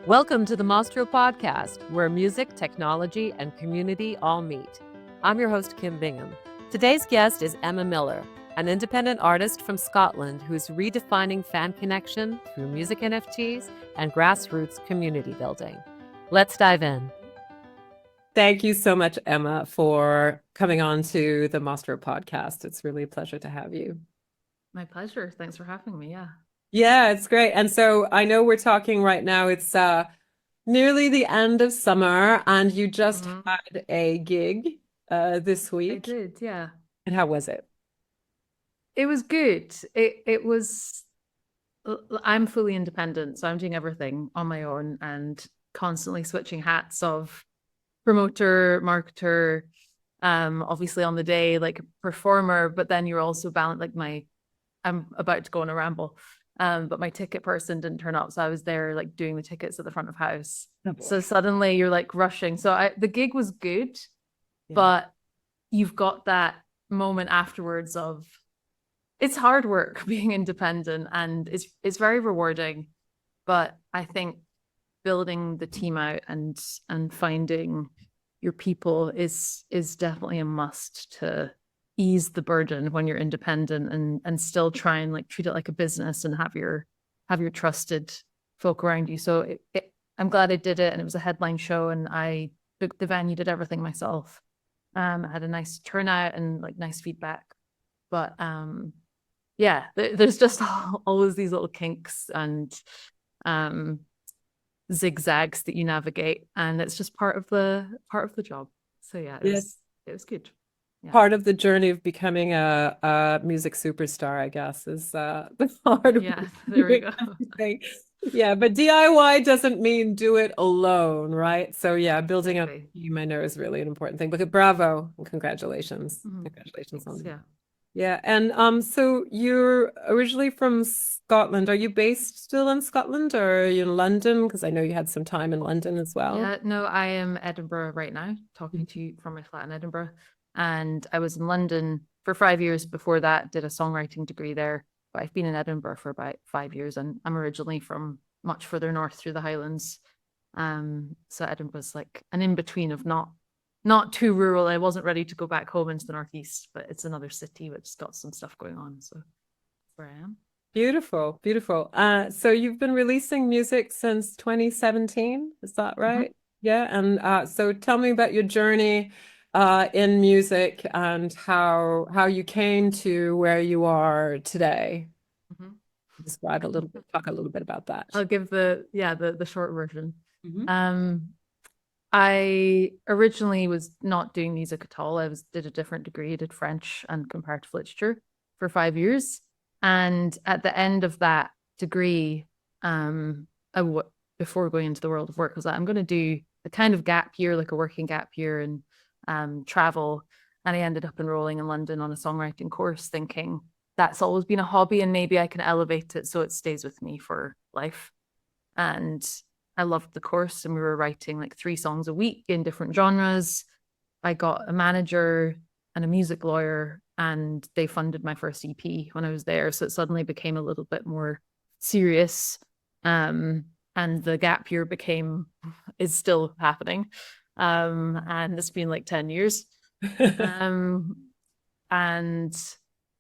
Welcome to the Mostro Podcast, where music, technology, and community all meet. I'm your host, Kim Bingham. Today's guest is Emma Miller, an independent artist from Scotland who's redefining fan connection through music NFTs and grassroots community building. Let's dive in. Thank you so much, Emma, for coming on to the Mostro Podcast. It's really a pleasure to have you. My pleasure. Thanks for having me. Yeah, it's great. And so I know we're talking right now, it's nearly the end of summer, and you just had a gig this week. I did, yeah. And how was it? It was good. It was, I'm fully independent, so I'm doing everything on my own and constantly switching hats of promoter, marketer, obviously on the day, like performer, but then you're also balanced, I'm about to go on a ramble. But my ticket person didn't turn up, so I was there like doing the tickets at the front of house. So suddenly you're like rushing. So the gig was good, but you've got that moment afterwards of it's hard work being independent, and it's very rewarding. But I think building the team out and finding your people is definitely a must to ease the burden when you're independent and still try and like treat it like a business and have your trusted folk around you. So I'm glad I did it, and it was a headline show, and I booked the venue, did everything myself. I had a nice turnout and like nice feedback, but there's just always these little kinks and zigzags that you navigate, and it's just part of the job. So it was good. Yeah. Part of the journey of becoming a music superstar, I guess, is the hard. Yeah, there we go. Yeah, but DIY doesn't mean do it alone, right? So yeah, building up a team, I know, is really an important thing. But bravo and congratulations. Congratulations on that. Yeah. And so you're originally from Scotland. Are you based still in Scotland, or are you in London? Because I know you had some time in London as well. Yeah, no, I am Edinburgh right now, talking to you from my flat in Edinburgh. And I was in London for 5 years before that, did a songwriting degree there. But I've been in Edinburgh for about 5 years, and I'm originally from much further north through the Highlands. So Edinburgh's like an in-between of not too rural. I wasn't ready to go back home into the northeast, but it's another city which has got some stuff going on. So that's where I am. Beautiful, beautiful. So you've been releasing music since 2017, is that right? Yeah. And so tell me about your journey in music and how you came to where you are today. Describe a little bit, talk a little bit about that. I'll give the short version. I originally was not doing music at all. I did a different degree. I did French and comparative literature for 5 years. And at the end of that degree, before going into the world of work, I was like, I'm going to do a kind of gap year, like a working gap year, and travel. And I ended up enrolling in London on a songwriting course, thinking that's always been a hobby and maybe I can elevate it so it stays with me for life. And I loved the course, and we were writing like 3 songs a week in different genres. I got a manager and a music lawyer, and they funded my first EP when I was there. So it suddenly became a little bit more serious. And the gap year is still happening. And it's been like 10 years. And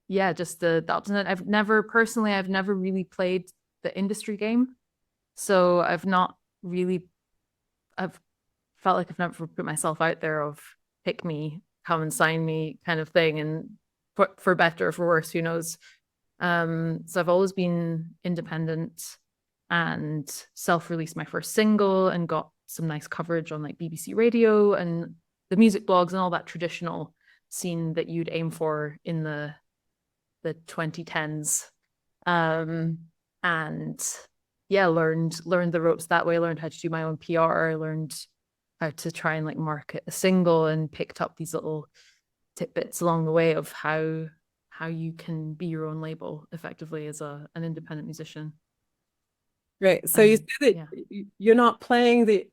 yeah, just the ups and downs. I've never really played the industry game. So I've felt like I've never put myself out there of pick me, come and sign me kind of thing. And for better or for worse, who knows? So I've always been independent and self-released my first single and got some nice coverage on like BBC Radio and the music blogs and all that traditional scene that you'd aim for in the 2010s. And yeah, learned the ropes that way, learned how to do my own PR, learned how to try and like market a single, and picked up these little tidbits along the way of how you can be your own label effectively as an independent musician. Right. So you said that you're not playing the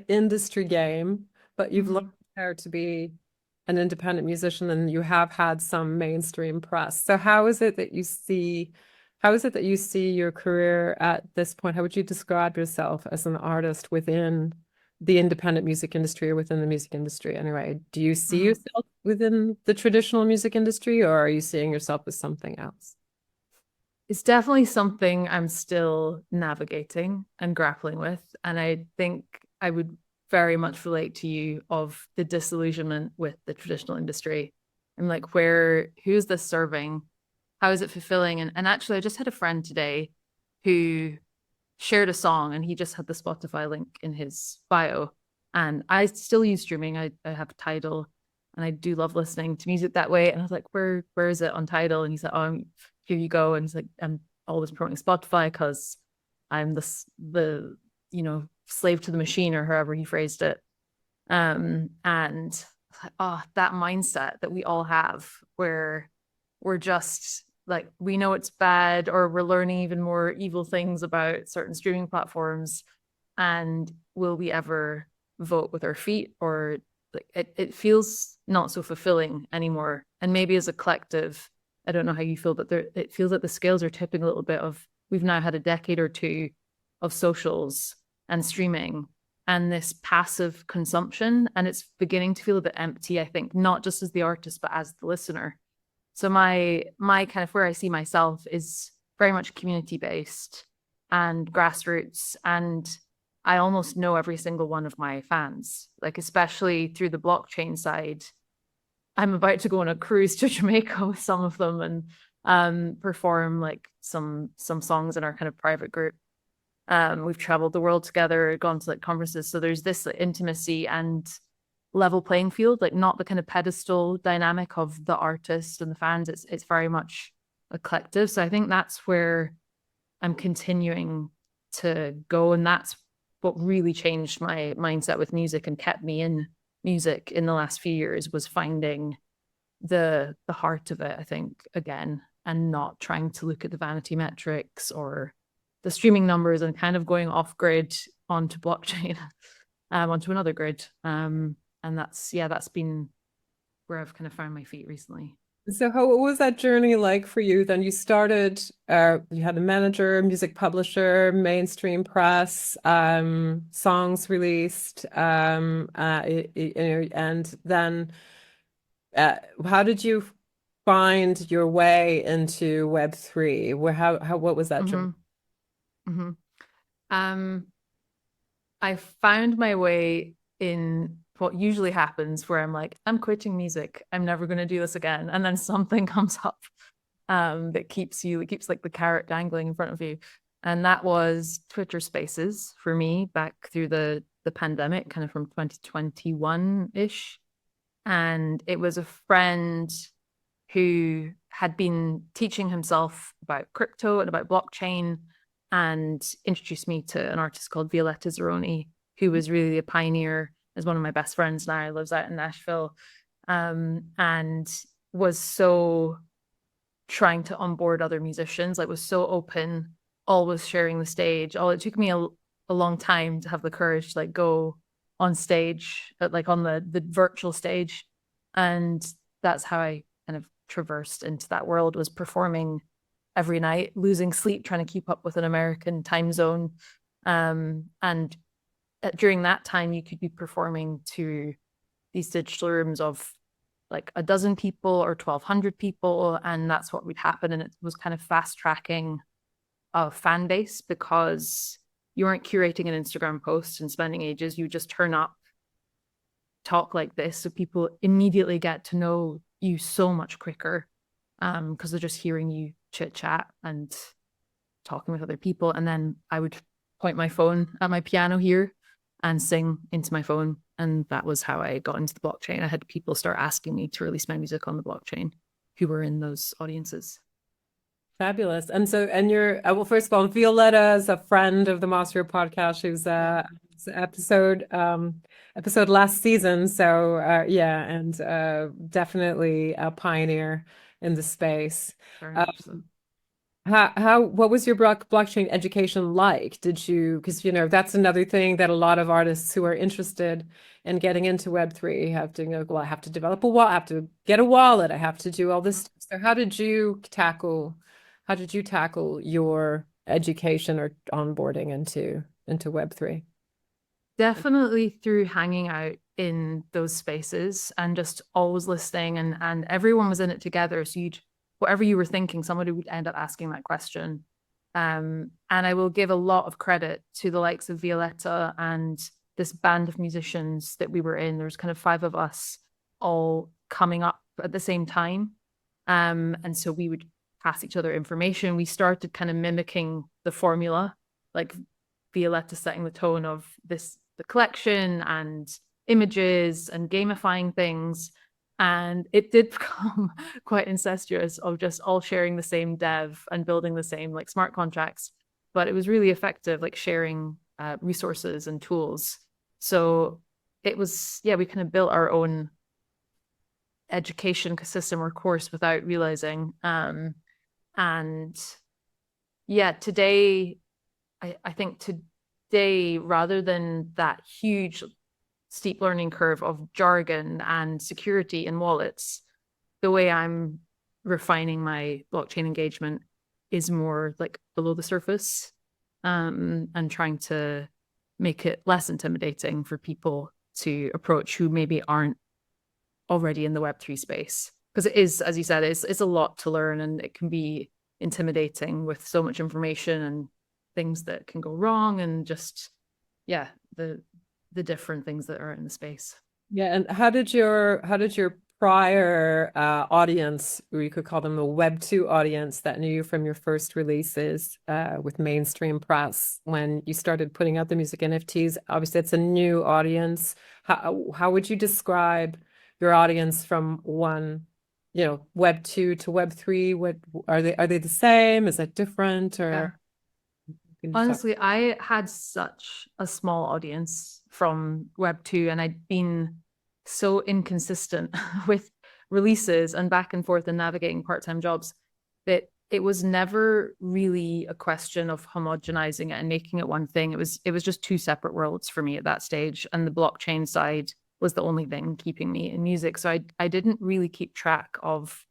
industry game, but you've learned how to be an independent musician, and you have had some mainstream press. So how is it that you see How is it that you see your career at this point? How would you describe yourself as an artist within the independent music industry or within the music industry anyway? Do you see Mhm. yourself within the traditional music industry, or are you seeing yourself as something else? It's definitely something I'm still navigating and grappling with. And I think I would very much relate to you of the disillusionment with the traditional industry. I'm like, who is this serving? How is it fulfilling? And actually, I just had a friend today who shared a song and he just had the Spotify link in his bio. And I still use streaming. I have Tidal and I do love listening to music that way. And I was like, where is it on Tidal? And he said, oh, here you go. And he's like, I'm always promoting Spotify because I'm the slave to the machine, or however he phrased it. And oh, that mindset that we all have where we're just like, we know it's bad, or we're learning even more evil things about certain streaming platforms. And will we ever vote with our feet? Or like it feels not so fulfilling anymore. And maybe as a collective, I don't know how you feel, but it feels like the scales are tipping a little bit of, we've now had a decade or two of socials and streaming and this passive consumption, and it's beginning to feel a bit empty, I think, not just as the artist but as the listener. So my kind of where I see myself is very much community based and grassroots, and I almost know every single one of my fans, like especially through the blockchain side. I'm about to go on a cruise to Jamaica with some of them and perform like some songs in our kind of private group. We've traveled the world together, gone to like conferences. So there's this like, intimacy and level playing field, like not the kind of pedestal dynamic of the artist and the fans. It's very much a collective. So I think that's where I'm continuing to go. And that's what really changed my mindset with music and kept me in music in the last few years, was finding the heart of it, I think, again, and not trying to look at the vanity metrics or the streaming numbers and kind of going off grid onto blockchain, onto another grid. And that's been where I've kind of found my feet recently. So what was that journey like for you? Then you started, you had a manager, music publisher, mainstream press, songs released, and then how did you find your way into Web3? What was that journey? Mm-hmm. Mm-hmm. Um, I found my way in what usually happens where I'm like, I'm quitting music. I'm never going to do this again. And then something comes up that keeps like the carrot dangling in front of you. And that was Twitter Spaces for me back through the pandemic, kind of from 2021-ish. And it was a friend who had been teaching himself about crypto and about blockchain and introduced me to an artist called Violetta Zeroni, who was really a pioneer, is one of my best friends now, lives out in Nashville, and was so trying to onboard other musicians, like was so open, always sharing the stage. It took me a long time to have the courage to like go on stage, like on the virtual stage. And that's how I kind of traversed into that world, was performing every night, losing sleep, trying to keep up with an American time zone. And during that time, you could be performing to these digital rooms of like a dozen people or 1,200 people. And that's what would happen. And it was kind of fast tracking a fan base, because you weren't curating an Instagram post and spending ages. You just turn up, talk like this. So people immediately get to know you so much quicker, because they're just hearing you chit chat and talking with other people. And then I would point my phone at my piano here and sing into my phone. And that was how I got into the blockchain. I had people start asking me to release my music on the blockchain who were in those audiences. Fabulous. And so, and you're, well, first of all, Violetta is a friend of the Mostro Podcast. She was episode last season. So, yeah, and definitely a pioneer in the space. Very much so. What was your blockchain education like? Did you, because that's another thing that a lot of artists who are interested in getting into Web3 have to go, well, I have to develop a wallet, I have to get a wallet, I have to do all this stuff. So how did you tackle how did you tackle your education or onboarding into Web3? Definitely through hanging out in those spaces and just always listening, and everyone was in it together. So you'd, whatever you were thinking, somebody would end up asking that question. And I will give a lot of credit to the likes of Violetta and this band of musicians that we were in. There was kind of 5 of us all coming up at the same time. And so we would pass each other information. We started kind of mimicking the formula, like Violetta setting the tone of this, the collection and images and gamifying things. And it did become quite incestuous of just all sharing the same dev and building the same like smart contracts. But it was really effective, like sharing resources and tools. So it was, yeah, we kind of built our own education system or course without realizing. And yeah, today, I think today, rather than that huge steep learning curve of jargon and security in wallets, the way I'm refining my blockchain engagement is more like below the surface, and trying to make it less intimidating for people to approach who maybe aren't already in the Web3 space. Because it is, as you said, it's a lot to learn, and it can be intimidating with so much information and things that can go wrong, and just, yeah, the different things that are in the space. Yeah, and how did your prior audience, or you could call them a Web2 audience that knew you from your first releases with mainstream press, when you started putting out the music NFTs? Obviously, it's a new audience. How would you describe your audience from one, Web2 to Web3? What are they the same? Is that different, Yeah. or Honestly, I had such a small audience from Web2, and I'd been so inconsistent with releases and back and forth and navigating part-time jobs that it was never really a question of homogenizing it and making it one thing. It was just 2 separate worlds for me at that stage, and the blockchain side was the only thing keeping me in music. So I didn't really keep track of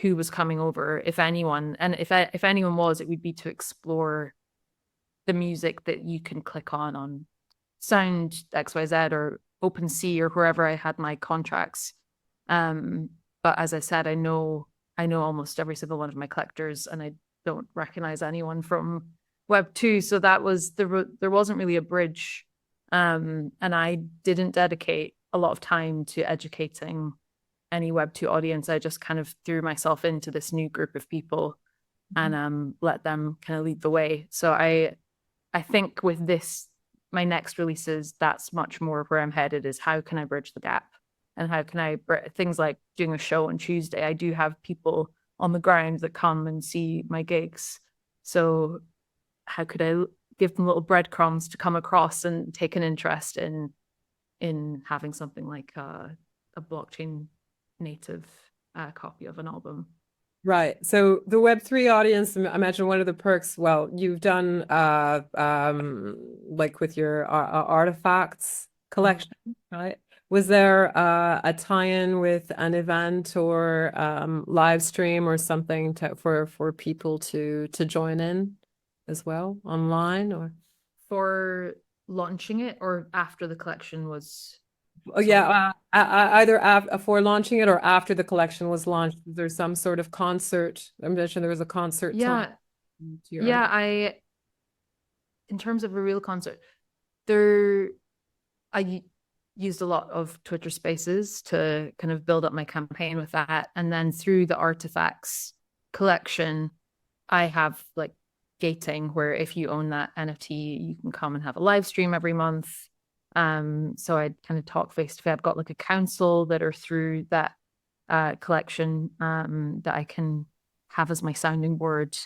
who was coming over, if anyone, and if anyone was, it would be to explore the music that you can click on Sound XYZ or OpenSea or wherever I had my contracts. But as I said, I know almost every single one of my collectors, and I don't recognize anyone from Web2. So that was there wasn't really a bridge. And I didn't dedicate a lot of time to educating any Web2 audience. I just kind of threw myself into this new group of people and let them kind of lead the way. So I think with this, my next releases, that's much more where I'm headed, is how can I bridge the gap, and how can I, things like doing a show on Tuesday. I do have people on the ground that come and see my gigs. So how could I give them little breadcrumbs to come across and take an interest in having something like a blockchain native copy of an album? Right. So the Web3 audience, imagine one of the perks, well, you've done like with your artifacts collection, right? Was there a tie-in with an event or live stream or something for people to join in as well online, or? For launching it or after the collection was Oh yeah, either for launching it or after the collection was launched. There's some sort of concert. I mentioned there was a concert. Yeah, To your yeah. In terms of a real concert, there, I used a lot of Twitter Spaces to kind of build up my campaign with that, and then through the artifacts collection, I have like gating where if you own that NFT, you can come and have a live stream every month. So I kind of talk face to face. I've got like a council that are through that collection that I can have as my sounding board.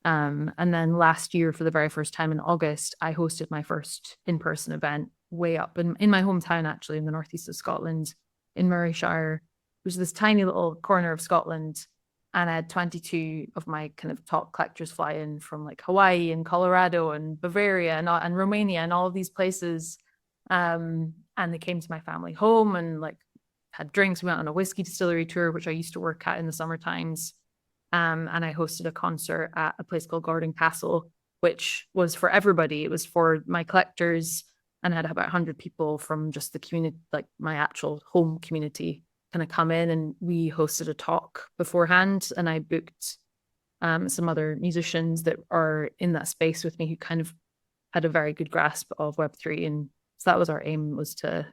And then last year, for the very first time in August, I hosted my first in-person event way up in my hometown, actually, in the northeast of Scotland, in Murrayshire, which is this tiny little corner of Scotland. And I had 22 of my kind of top collectors fly in from like Hawaii and Colorado and Bavaria and Romania and all of these places. And they came to my family home and like had drinks. We went on a whiskey distillery tour, which I used to work at in the summer times. And I hosted a concert at a place called Gordon Castle, which was for everybody. It was for my collectors, and I had about 100 people from just the community, like my actual home community, kind of come in, and we hosted a talk beforehand, and I booked some other musicians that are in that space with me who kind of had a very good grasp of Web3. And so that was our aim, was to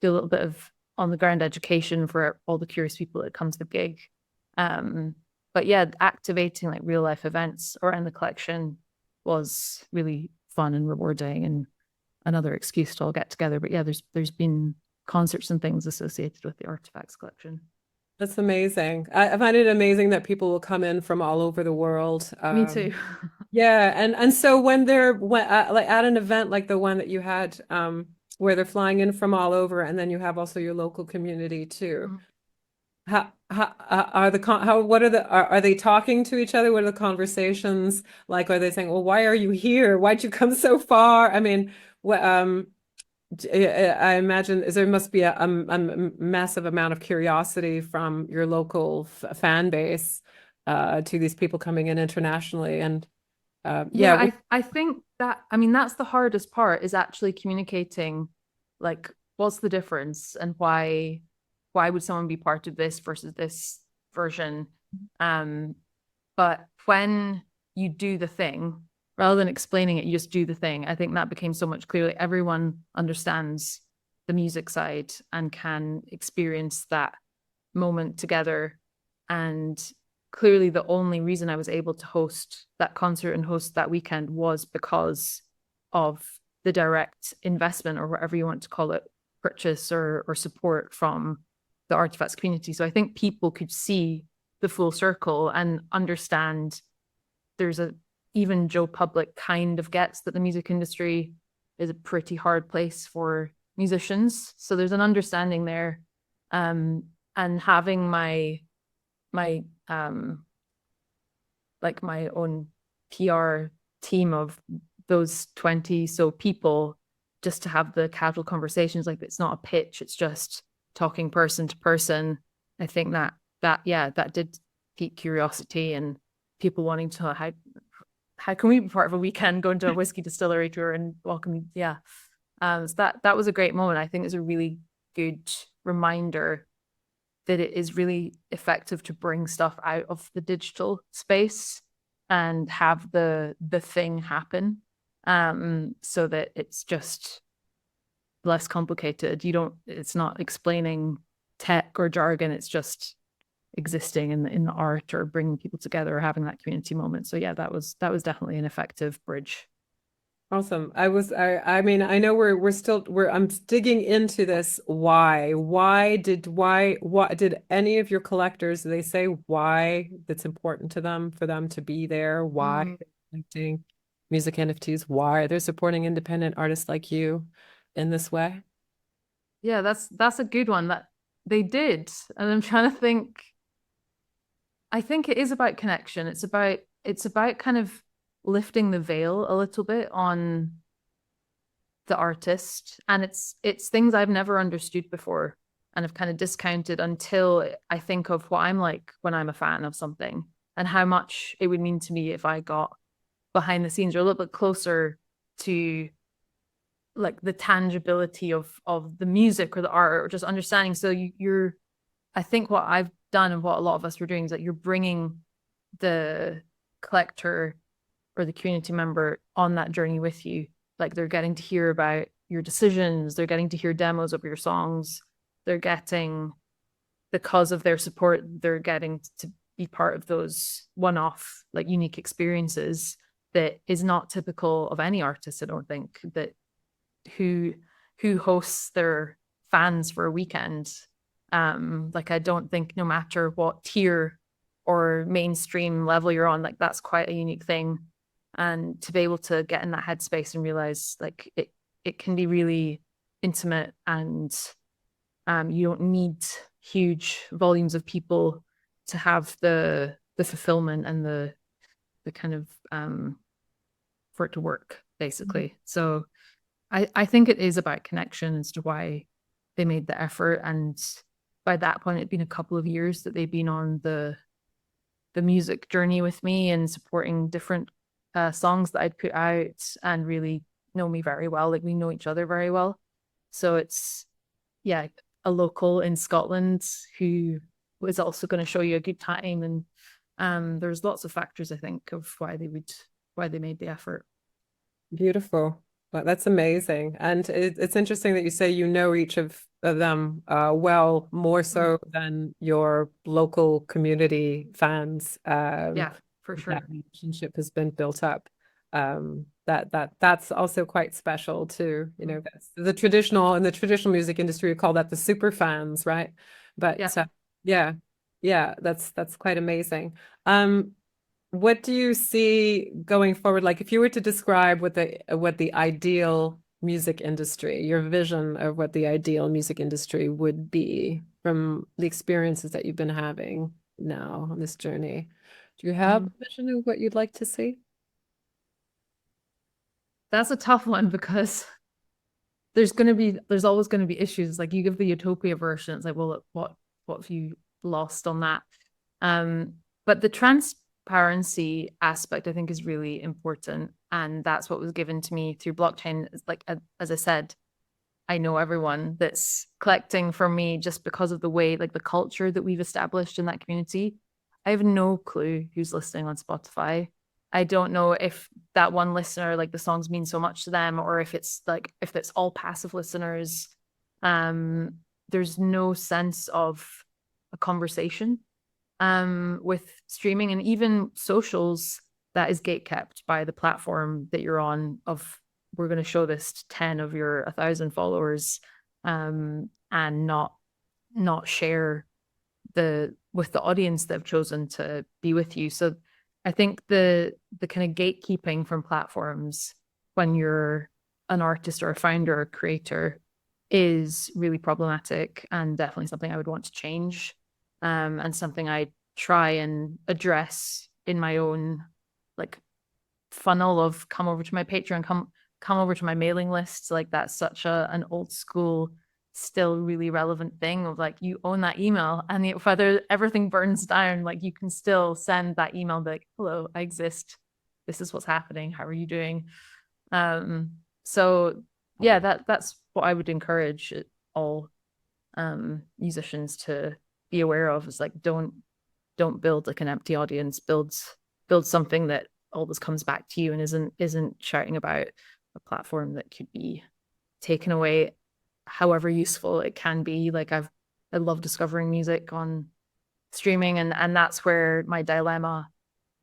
do a little bit of on the ground education for all the curious people that come to the gig. But yeah, activating like real life events around the collection was really fun and rewarding, and another excuse to all get together. But yeah, there's been concerts and things associated with the artifacts collection. That's amazing. I find it amazing that people will come in from all over the world. Me too. Yeah, and so when like at an event like the one that you had, where they're flying in from all over, and then you have also your local community too. How are they talking to each other? What are the conversations like? Are they saying, "Well, why are you here? Why'd you come so far?" I mean, what I imagine there must be a massive amount of curiosity from your local fan base to these people coming in internationally, and I think that, I mean, that's the hardest part, is actually communicating, like, what's the difference and why would someone be part of this versus this version. But when you do the thing, rather than explaining it, you just do the thing. I think that became so much clearer. Everyone understands the music side and can experience that moment together. And clearly the only reason I was able to host that concert and host that weekend was because of the direct investment, or whatever you want to call it, purchase or support from the artifacts community. So I think people could see the full circle and understand even Joe Public kind of gets that the music industry is a pretty hard place for musicians. So there's an understanding there. And having my like my own PR team of those 20 so people, just to have the casual conversations, like it's not a pitch, it's just talking person to person. I think that did pique curiosity and people wanting to know, how can we be part of a weekend going to a whiskey distillery tour and welcome. So that was a great moment. I think it's a really good reminder that it is really effective to bring stuff out of the digital space and have the thing happen, so that it's just less complicated. It's not explaining tech or jargon, it's just existing in the art, or bringing people together, or having that community moment. So yeah, that was definitely an effective bridge. Awesome. I mean, I know I'm digging into this. Why did any of your collectors, they say why that's important to them, for them to be there? Why they're collecting music NFTs? Why they're supporting independent artists like you in this way? Yeah, that's a good one that they did. And I'm trying to think. I think it is about connection. It's about kind of lifting the veil a little bit on the artist, and it's things I've never understood before and have kind of discounted until I think of what I'm like when I'm a fan of something, and how much it would mean to me if I got behind the scenes or a little bit closer to like the tangibility of the music or the art, or just understanding. So you're I think what I've done and what a lot of us were doing is that you're bringing the collector or the community member on that journey with you. Like, they're getting to hear about your decisions, they're getting to hear demos of your songs, they're getting, because of their support, they're getting to be part of those one-off, like, unique experiences that is not typical of any artist, I don't think, that who hosts their fans for a weekend. Like, I don't think, no matter what tier or mainstream level you're on, like, that's quite a unique thing. And to be able to get in that headspace and realize, like, it can be really intimate, and you don't need huge volumes of people to have the fulfillment and the kind of for it to work, basically. Mm-hmm. So I think it is about connection as to why they made the effort. And by that point, it'd been a couple of years that they'd been on the the music journey with me and supporting different songs that I'd put out, and really know me very well. Like we know each other very well. So it's, yeah, a local in Scotland who is also going to show you a good time. And there's lots of factors, I think, of why they made the effort. Beautiful. Well, that's amazing. And it's interesting that you say you know each of them well, more so than your local community fans. Yeah, for sure. That relationship has been built up. That's also quite special too. You know, that's the traditional in the traditional music industry, we call that the super fans, right? But Yeah. yeah, that's quite amazing. What do you see going forward? Like if you were to describe what the ideal music industry, your vision of what the ideal music industry would be from the experiences that you've been having now on this journey. Do you have a vision of what you'd like to see? That's a tough one because there's always going to be issues. Like you give the utopia version, it's like, well, what have you lost on that? But the transparency aspect, I think, is really important, and that's what was given to me through blockchain. Like as I said, I know everyone that's collecting from me just because of the way, like the culture that we've established in that community. I have no clue who's listening on Spotify. I don't know if that one listener, like the songs mean so much to them, or if it's all passive listeners. There's no sense of a conversation with streaming, and even socials that is gatekept by the platform that you're on. Of we're going to show this to 10 of your 1,000 followers, and not share with the audience that have chosen to be with you. So I think the kind of gatekeeping from platforms when you're an artist or a founder or a creator is really problematic, and definitely something I would want to change, and something I try and address in my own like funnel of come over to my Patreon, come over to my mailing list. Like that's such an old school, still really relevant thing of like you own that email, and whether everything burns down, like you can still send that email and be like, hello, I exist, this is what's happening, how are you doing? So yeah, that's what I would encourage all musicians to be aware of, is like don't build like an empty audience, build something that always comes back to you and isn't shouting about a platform that could be taken away, however useful it can be. Like I love discovering music on streaming, and that's where my dilemma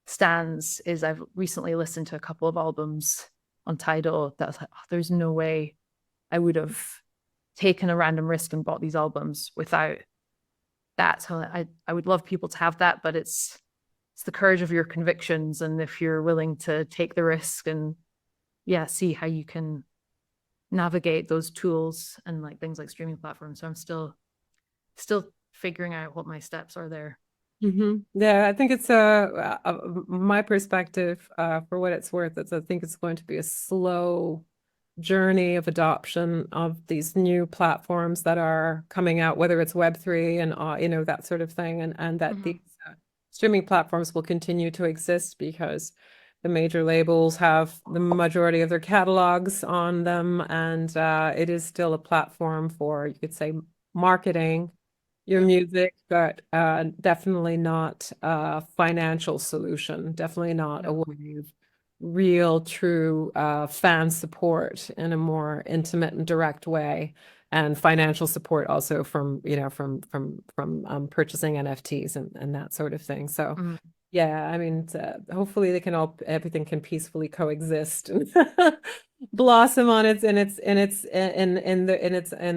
stands. Is I've recently listened to a couple of albums on Tidal that was like, oh, there's no way I would have taken a random risk and bought these albums without that. So I would love people to have that, but it's the courage of your convictions, and if you're willing to take the risk and see how you can navigate those tools and like things like streaming platforms. So I'm still figuring out what my steps are there. Yeah, I think it's my perspective, for what it's worth, I think it's going to be a slow journey of adoption of these new platforms that are coming out, whether it's Web3 and that sort of thing, and that these streaming platforms will continue to exist because the major labels have the majority of their catalogs on them, and it is still a platform for, you could say, marketing your music, but definitely not a financial solution, definitely not a way of real, true fan support in a more intimate and direct way, and financial support also from purchasing NFTs and that sort of thing. So yeah, I mean, hopefully everything can peacefully coexist and blossom on its in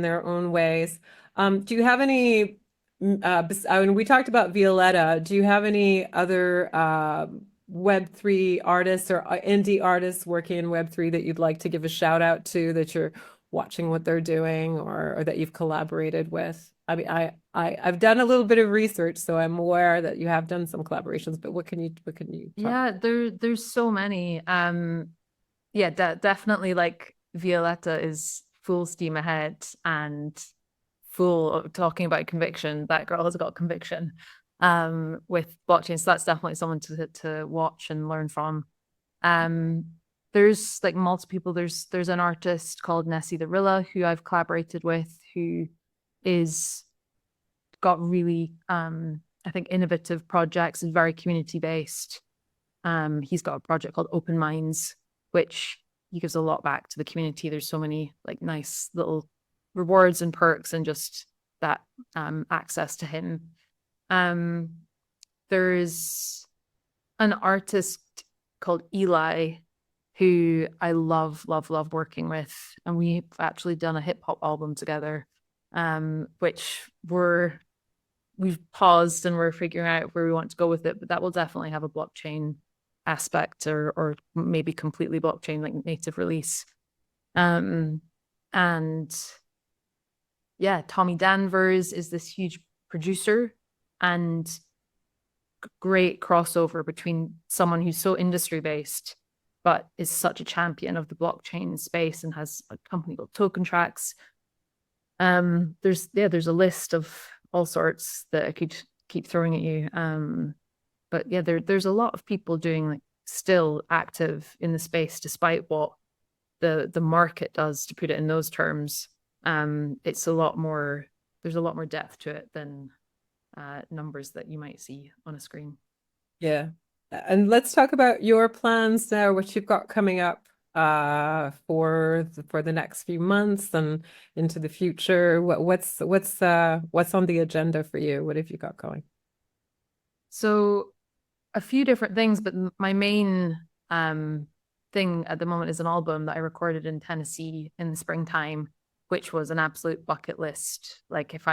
their own ways. Do you have any? I mean, we talked about Violetta. Do you have any other Web3 artists or indie artists working in Web3 that you'd like to give a shout out to, that you're watching what they're doing, or that you've collaborated with? I mean, I've done a little bit of research, so I'm aware that you have done some collaborations, but what can you talk Yeah, there's so many. Definitely, like Violetta is full steam ahead and full of talking about conviction. That girl has got conviction. with blockchain. So that's definitely someone to watch and learn from. There's like multiple people. There's an artist called Nessie the Rilla who I've collaborated with, who is got really I think innovative projects, is very community based. He's got a project called Open Minds, which he gives a lot back to the community. There's so many like nice little rewards and perks and just that access to him. There's an artist called Eli who I love working with, and we've actually done a hip hop album together, which we've paused and we're figuring out where we want to go with it, but that will definitely have a blockchain aspect or maybe completely blockchain, like native release. And yeah, Tommy Danvers is this huge producer and great crossover between someone who's so industry based but is such a champion of the blockchain space and has a company called Token Tracks. There's a list of all sorts that I could keep throwing at you. But yeah, there's a lot of people doing like still active in the space despite what the market does, to put it in those terms. It's a lot more, there's a lot more depth to it than numbers that you might see on a screen. Yeah. And let's talk about your plans now, what you've got coming up for the next few months and into the future. What's on the agenda for you? What have you got going? So a few different things, but my main thing at the moment is an album that I recorded in Tennessee in the springtime, which was an absolute bucket list. Like if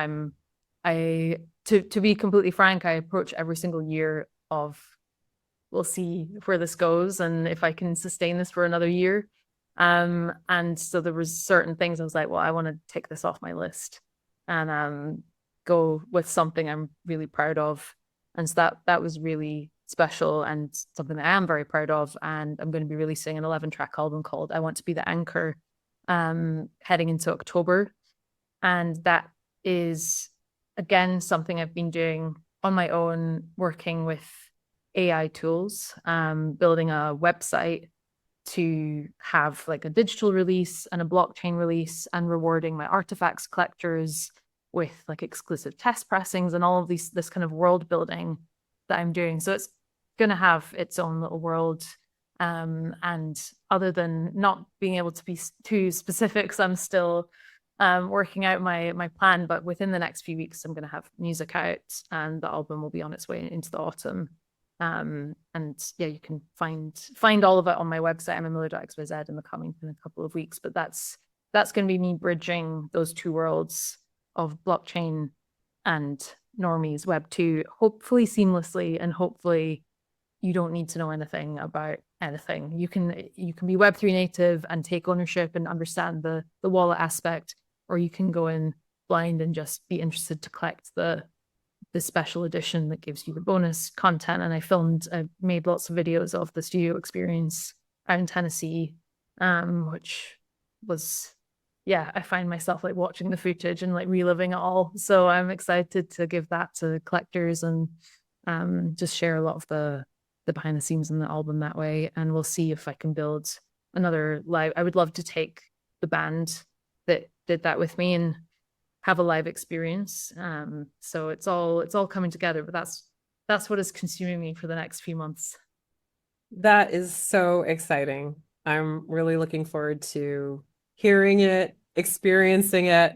to be completely frank, I approach every single year of we'll see where this goes and if I can sustain this for another year. And so there was certain things I was like, well, I want to take this off my list and go with something I'm really proud of. And so that was really special and something that I am very proud of. And I'm going to be releasing an 11-track album called I Want to Be the Anchor heading into October. And that is, again, something I've been doing on my own, working with AI tools, building a website to have like a digital release and a blockchain release and rewarding my artifacts collectors with like exclusive test pressings and all of this kind of world building that I'm doing. So it's going to have its own little world. And other than not being able to be too specific, I'm still working out my plan, but within the next few weeks, I'm going to have music out and the album will be on its way into the autumn. And yeah, you can find all of it on my website, mmiller.xyz, in a couple of weeks. But that's going to be me bridging those two worlds of blockchain and normies Web2, hopefully seamlessly, and hopefully you don't need to know anything about anything. You can be Web3 native and take ownership and understand the wallet aspect, or you can go in blind and just be interested to collect the special edition that gives you the bonus content. And I made lots of videos of the studio experience out in Tennessee, which was, yeah, I find myself like watching the footage and like reliving it all. So I'm excited to give that to collectors and just share a lot of the behind the scenes in the album that way. And we'll see if I can build another live. I would love to take the band that did that with me and have a live experience. So it's all coming together, but that's what is consuming me for the next few months. That is so exciting. I'm really looking forward to hearing it, experiencing it,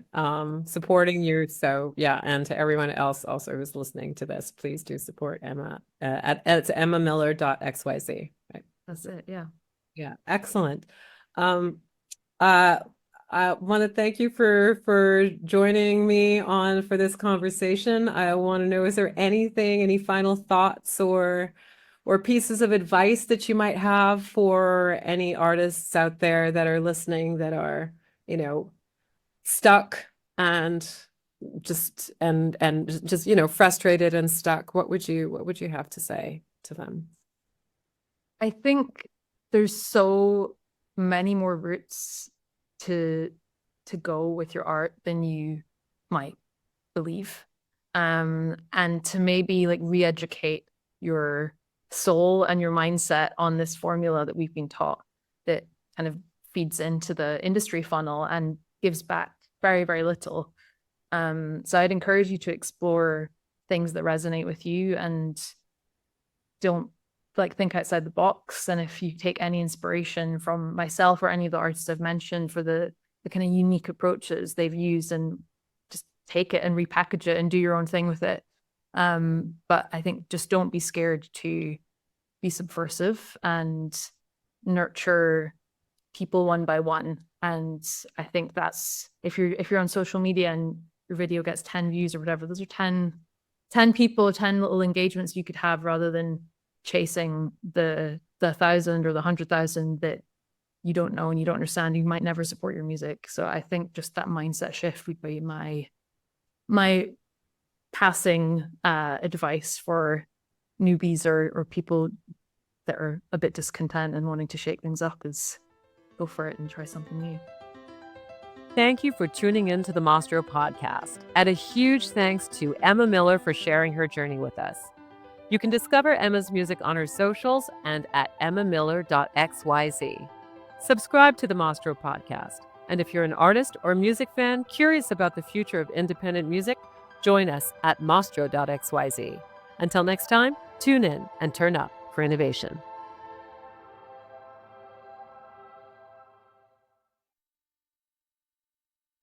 supporting you. So yeah, and to everyone else also who's listening to this, please do support Emma it's emmamiller.xyz, right? That's it. Yeah. Yeah, excellent. I want to thank you for joining me for this conversation. I want to know, is there any final thoughts or pieces of advice that you might have for any artists out there that are listening that are, stuck and just frustrated and stuck? What would you have to say to them? I think there's so many more routes to go with your art than you might believe. and to maybe like re-educate your soul and your mindset on this formula that we've been taught that kind of feeds into the industry funnel and gives back very, very little. So I'd encourage you to explore things that resonate with you and don't like think outside the box. And if you take any inspiration from myself or any of the artists I've mentioned for the kind of unique approaches they've used, and just take it and repackage it and do your own thing with it. But I think just don't be scared to be subversive and nurture people one by one. And I think that's if you're on social media and your video gets 10 views or whatever, those are 10 people, 10 little engagements you could have, rather than chasing the 1,000 or the 100,000 that you don't know and you don't understand. You might never support your music. So I think just that mindset shift would be my passing advice for newbies or people that are a bit discontent and wanting to shake things up, is go for it and try something new. Thank you for tuning in to the Mostro Podcast, and a huge thanks to Emma Miller for sharing her journey with us. You can discover Emma's music on her socials and at emmamiller.xyz. Subscribe to the Mostro Podcast, and if you're an artist or music fan curious about the future of independent music, join us at mostro.xyz. Until next time, tune in and turn up for innovation.